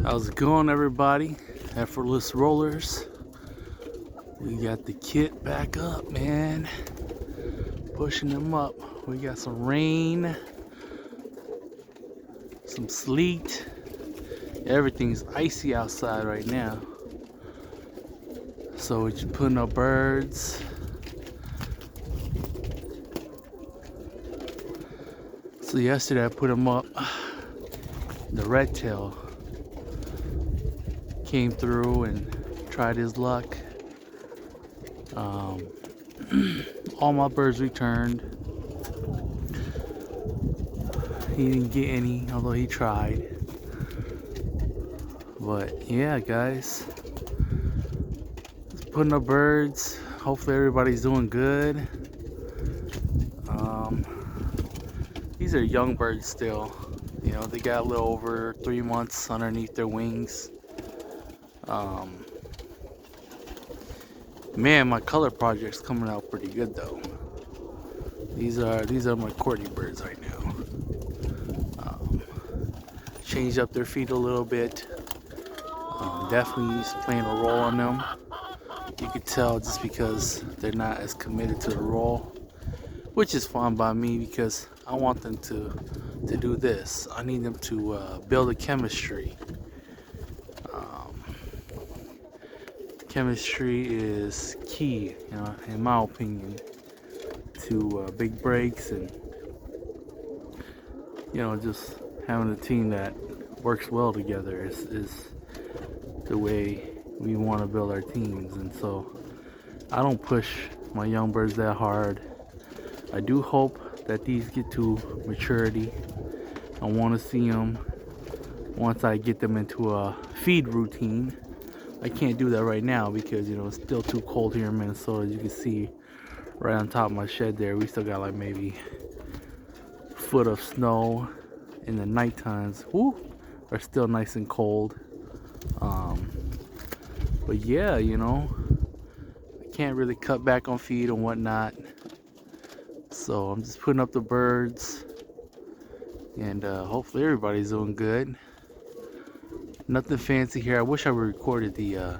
How's it going, everybody? F4LESS Rollers. We got the kit back up, man. Pushing them up. We got some rain, some sleet. Everything's icy outside right now. So we're just putting up birds. So yesterday I put them up. The red tail came through and tried his luck. All my birds returned. He didn't get any, although he tried. But yeah, guys, just putting up birds. Hopefully everybody's doing good. These are young birds still. You know, they got a little over 3 months underneath their wings. Man, my color project's coming out pretty good though. These are my Courtney birds right now. Changed up their feet a little bit. Definitely playing a role on them. You could tell just because they're not as committed to the role, which is fine by me because I want them to do this. I need them to build a chemistry. Chemistry is key, you know, in my opinion, to big breaks and, you know, just having a team that works well together is the way we want to build our teams. And so I don't push my young birds that hard. I do hope that these get to maturity. I want to see them once I get them into a feed routine. I can't do that right now because, you know, it's still too cold here in Minnesota. As you can see right on top of my shed there, we still got like maybe a foot of snow. In the night times, are still nice and cold. But yeah, you know, I can't really cut back on feed and whatnot. So I'm just putting up the birds, and hopefully everybody's doing good. Nothing fancy here. I wish I would recorded the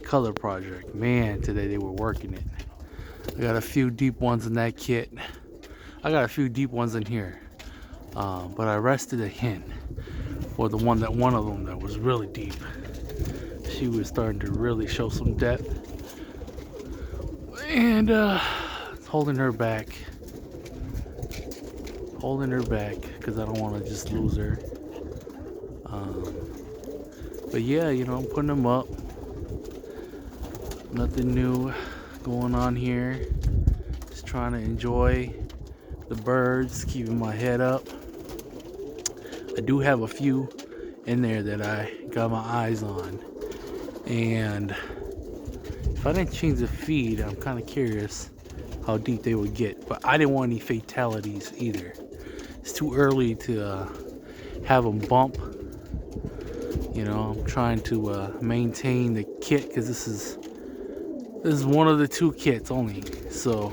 color project. Man, today they were working it. I got a few deep ones in that kit. I got a few deep ones in here. But I rested a hen for the one of them that was really deep. She was starting to really show some depth, and holding her back because I don't want to just lose her. But yeah, you know, I'm putting them up. Nothing new going on here. Just trying to enjoy the birds, keeping my head up. I do have a few in there that I got my eyes on, and if I didn't change the feed, I'm kind of curious how deep they would get. But I didn't want any fatalities either. It's too early to have them bump. You know, I'm trying to maintain the kit because this is one of the two kits only. So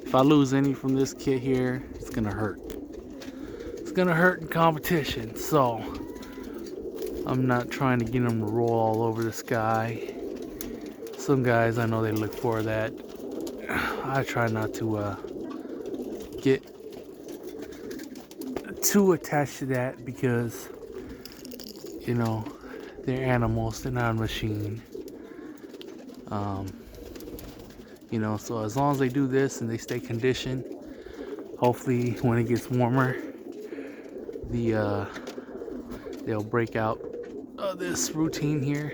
if I lose any from this kit here, it's gonna hurt. It's gonna hurt in competition. So I'm not trying to get them to roll all over the sky. Some guys, I know they look for that. I try not to get too attached to that because, you know, they're animals, they're not a machine. You know, so as long as they do this and they stay conditioned, hopefully when it gets warmer, they'll break out this routine here.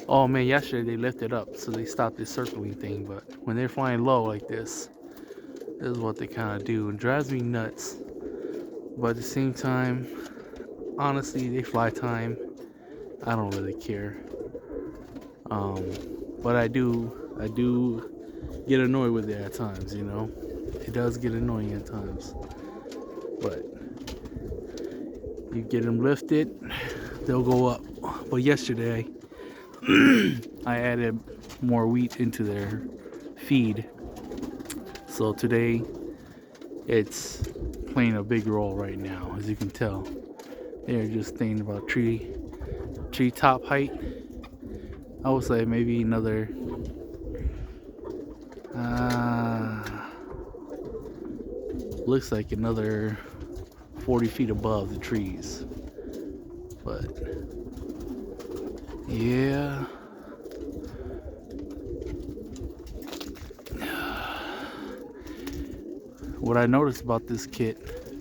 Oh man, yesterday they lifted up, so they stopped this circling thing. But when they're flying low like this is what they kind of do. It drives me nuts. But at the same time, honestly, they fly time. I don't really care. But I do get annoyed with it at times, you know. It does get annoying at times. But you get them lifted, they'll go up. But yesterday, I added more wheat into their feed. So today, it's playing a big role right now, as you can tell. They're just thinking about tree treetop height. I would say maybe another looks like another 40 feet above the trees. But yeah, what I noticed about this kit,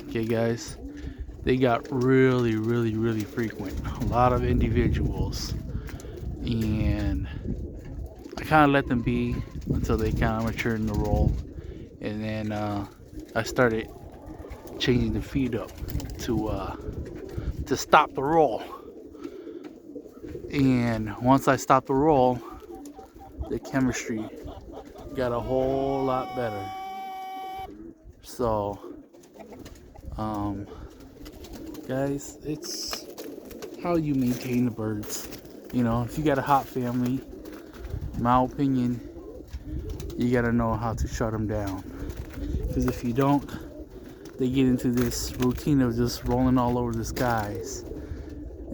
okay guys, they got really frequent, a lot of individuals, and I kind of let them be until they kind of matured in the role, and then I started changing the feed up to stop the roll. And once I stopped the roll, the chemistry got a whole lot better. So guys, it's how you maintain the birds. You know, if you got a hot family, in my opinion, you gotta know how to shut them down, because if you don't, they get into this routine of just rolling all over the skies.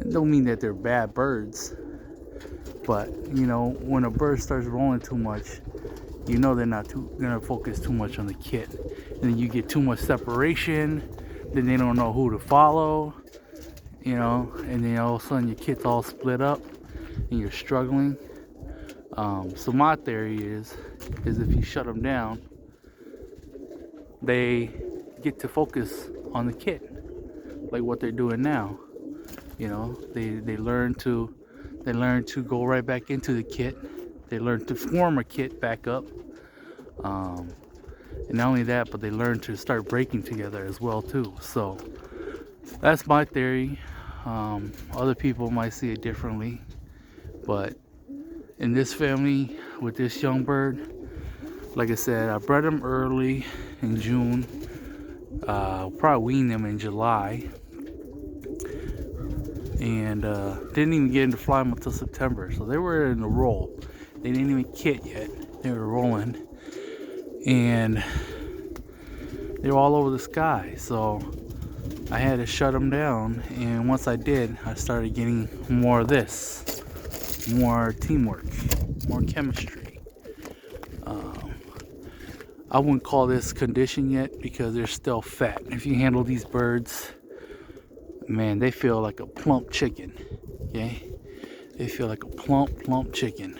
It don't mean that they're bad birds, but you know, when a bird starts rolling too much, you know they're not gonna focus too much on the kit, and then you get too much separation, then they don't know who to follow, you know, and then all of a sudden your kit's all split up and you're struggling. So my theory is if you shut them down, they get to focus on the kit, like what they're doing now. You know, they learn to go right back into the kit. They learn to form a kit back up, and not only that, but they learn to start breaking together as well too. So that's my theory. Other people might see it differently, but in this family with this young bird, like I said, I bred them early in June. Probably weaned them in July, and didn't even get into fly them until September. So they were in the roll. They didn't even kit yet. They were rolling, and they were all over the sky. So I had to shut them down. And once I did, I started getting more of this, more teamwork, more chemistry. I wouldn't call this condition yet because they're still fat. If you handle these birds, man, they feel like a plump chicken. Okay, they feel like a plump chicken,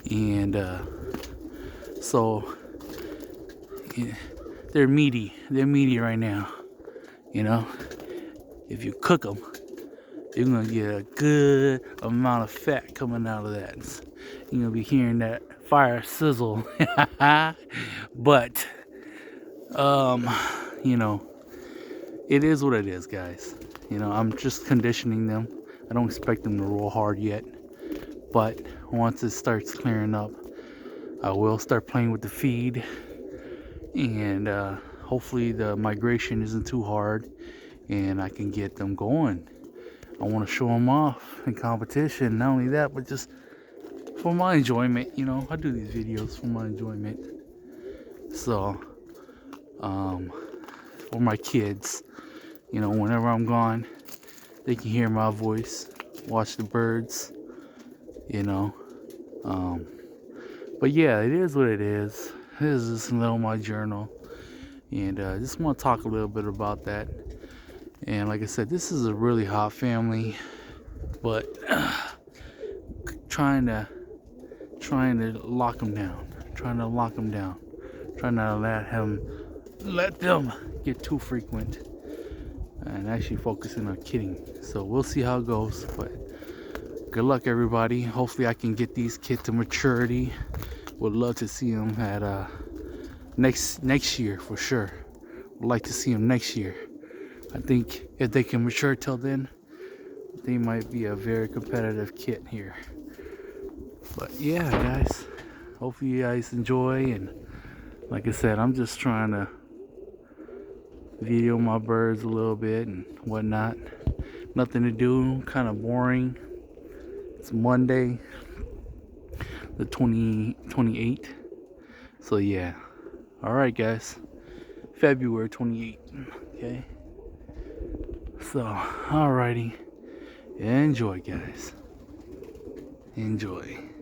and so yeah, they're meaty. They're meaty right now. You know, if you cook them, you're gonna get a good amount of fat coming out of that. You're gonna be hearing that fire sizzle. But you know, it is what it is, guys. You know, I'm just conditioning them. I don't expect them to roll hard yet, but once it starts clearing up, I will start playing with the feed, and hopefully the migration isn't too hard and I can get them going. I want to show them off in competition. Not only that, but just for my enjoyment. You know, I do these videos for my enjoyment. So for my kids, you know, whenever I'm gone, they can hear my voice, watch the birds, you know. But yeah, it is what it is. This is just a little my journal, and I just want to talk a little bit about that. And like I said, this is a really hot family, but trying to lock them down, trying not to let them get too frequent, and actually focusing on kidding. So we'll see how it goes, but good luck everybody. Hopefully I can get these kids to maturity. Would love to see them at next year for sure. Would like to see them next year. I think if they can mature till then, they might be a very competitive kit here. But yeah, guys, hopefully you guys enjoy. And like I said, I'm just trying to video my birds a little bit and whatnot. Nothing to do, kind of boring. It's Monday, the 28th. So yeah, all right, guys, February 28th. Okay. So, alrighty. Enjoy, guys. Enjoy.